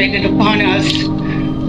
perpetrated upon us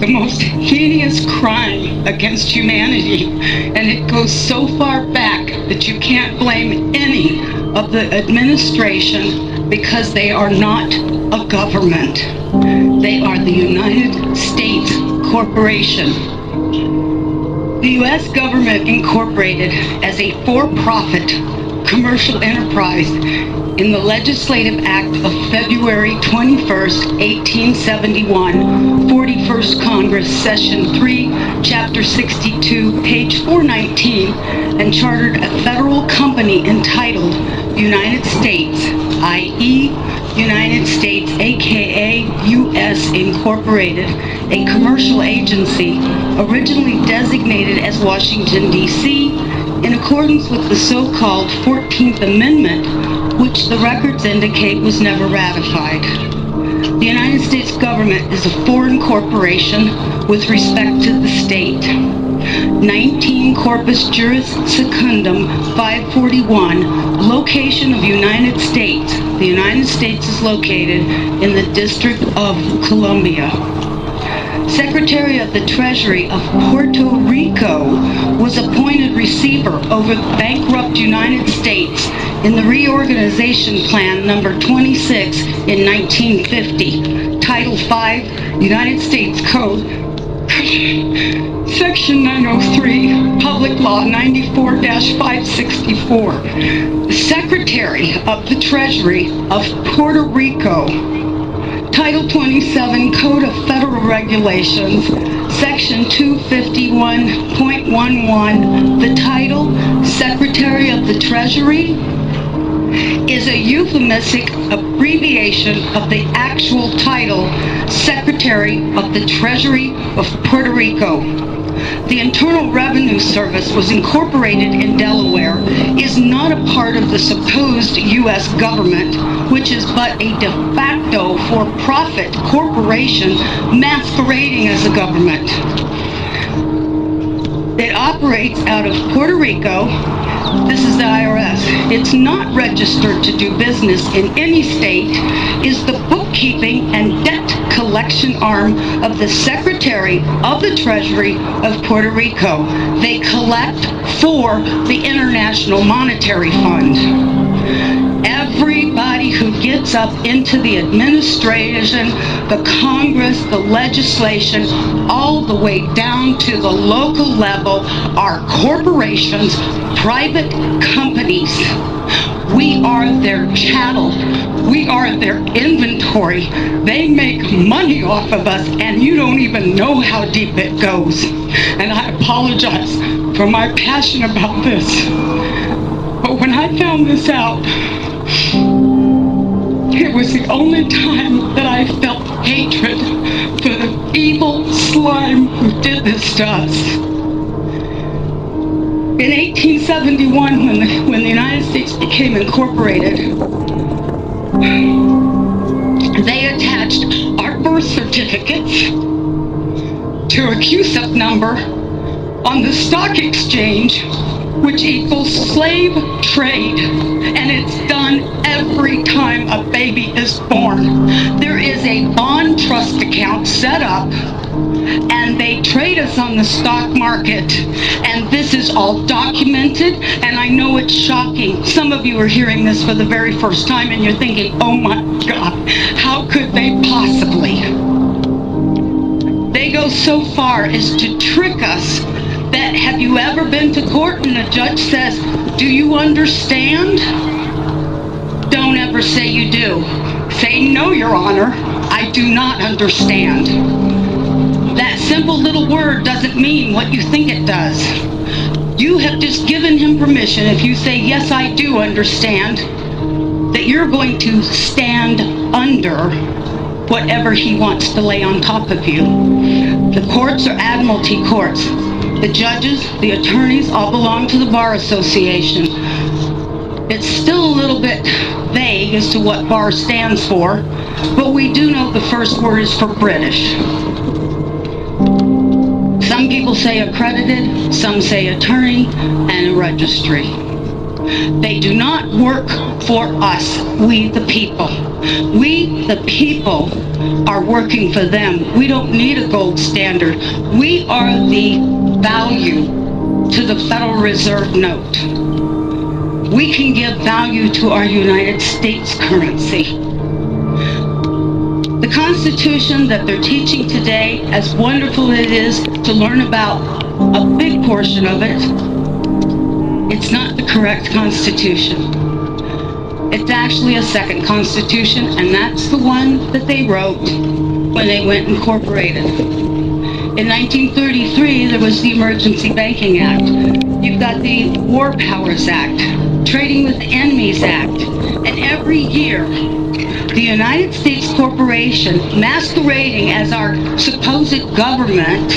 the most heinous crime against humanity, and it goes so far back that you can't blame any of the administration because they are not a government. They are the United States Corporation. The U.S. government incorporated as a for-profit commercial enterprise in the Legislative Act of February 21st, 1871, 41st Congress, Session 3, Chapter 62, page 419, and chartered a federal company entitled United States, i.e. United States, aka U.S. Incorporated, a commercial agency originally designated as Washington, D.C., in accordance with the so-called 14th Amendment, which the records indicate was never ratified. The United States government is a foreign corporation with respect to the state. 19 Corpus Juris Secundum 541, location of United States. The United States is located in the District of Columbia. Secretary of the Treasury of Puerto Rico was appointed receiver over the bankrupt United States in the Reorganization Plan number 26 in 1950, Title 5, United States Code, Section 903, Public Law 94-564. The Secretary of the Treasury of Puerto Rico, Title 27, Code of Federal Regulations, Section 251.11, the title, Secretary of the Treasury, is a euphemistic abbreviation of the actual title, Secretary of the Treasury of Puerto Rico. The Internal Revenue Service was incorporated in Delaware, is not a part of the supposed U.S. government, which is but a de facto for-profit corporation masquerading as a government. It operates out of Puerto Rico. This is the IRS. It's not registered to do business in any state, is the bookkeeping and debt collection arm of the Secretary of the Treasury of Puerto Rico. They collect for the International Monetary Fund. Everybody who gets up into the administration, the Congress, the legislation, all the way down to the local level are corporations, private companies. We are their chattel. We are their inventory. They make money off of us, and you don't even know how deep it goes. And I apologize for my passion about this. But when I found this out, it was the only time that I felt hatred for the evil slime who did this to us. In 1871, when the United States became incorporated, they attached our birth certificates to a CUSIP number on the stock exchange, which equals slave trade, and it's done every time a baby is born. There is a bond trust account set up, and they trade us on the stock market, and this is all documented, and I know it's shocking. Some of you are hearing this for the very first time, and you're thinking, oh my God, how could they possibly? They go so far as to trick us that, have you ever been to court and the judge says, do you understand? Don't ever say you do. Say, no, Your Honor, I do not understand. That simple little word doesn't mean what you think it does. You have just given him permission, if you say, yes, I do understand, that you're going to stand under whatever he wants to lay on top of you. The courts are admiralty courts. The judges, the attorneys, all belong to the Bar Association. It's still a little bit vague as to what bar stands for, but we do know the first word is for British. Some people say accredited, some say attorney, and a registry. They do not work for us, we the people. We the people are working for them. We don't need a gold standard. We are the value to the Federal Reserve note. We can give value to our United States currency. The Constitution that they're teaching today, as wonderful as it is to learn about a big portion of it, it's not the correct Constitution. It's actually a second Constitution, and that's the one that they wrote when they went incorporated. In 1933, there was the Emergency Banking Act. You've got the War Powers Act, Trading with Enemies Act, and every year, the United States Corporation, masquerading as our supposed government,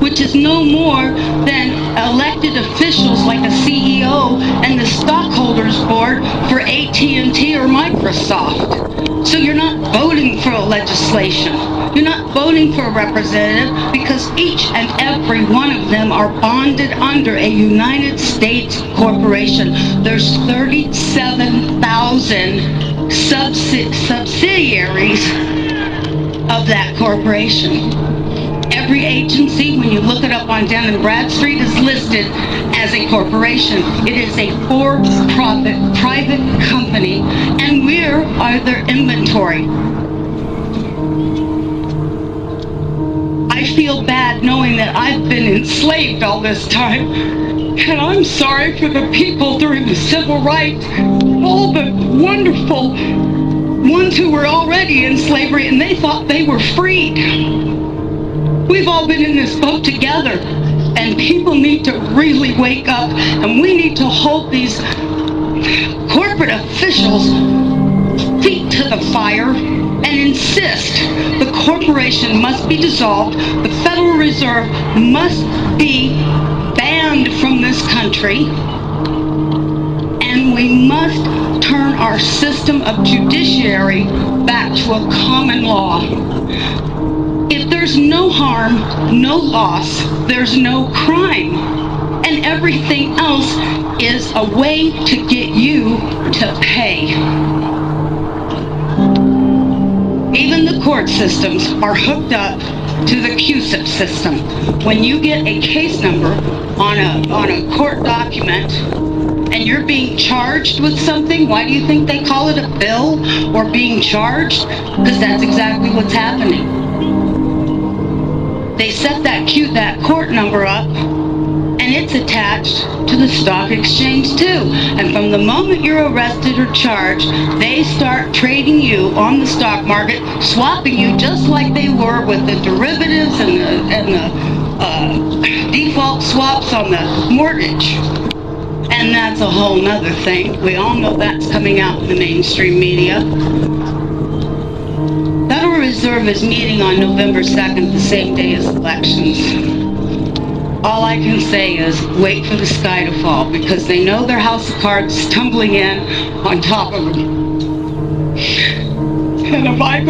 which is no more than elected officials like a CEO and the stockholders board for AT&T or Microsoft. So you're not voting for a legislation. You're not voting for a representative because each and every one of them are bonded under a United States corporation. There's 37,000 subsidiaries of that corporation. Every agency, when you look it up on Dun & Bradstreet, is listed as a corporation. It is a for-profit private company, and we're their inventory. I feel bad knowing that I've been enslaved all this time, and I'm sorry for the people during the civil rights, all the wonderful ones who were already in slavery and they thought they were freed. We've all been in this boat together, and people need to really wake up, and we need to hold these corporate officials' feet to the fire and insist the corporation must be dissolved, the Federal Reserve must be banned from this country, and we must turn our system of judiciary back to a common law. If there's no harm, no loss, there's no crime. And everything else is a way to get you to pay. Even the court systems are hooked up to the QSIP system. When you get a case number on a court document and you're being charged with something, why do you think they call it a bill or being charged? Because that's exactly what's happening. They set that court number up, and it's attached to the stock exchange too. And from the moment you're arrested or charged, they start trading you on the stock market, swapping you just like they were with the derivatives and the default swaps on the mortgage. And that's a whole nother thing. We all know that's coming out in the mainstream media. Federal Reserve is meeting on November 2nd, the same day as elections. All I can say is wait for the sky to fall, because they know their house of cards is tumbling in on top of them. And if I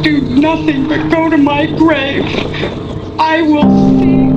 do nothing but go to my grave, I will see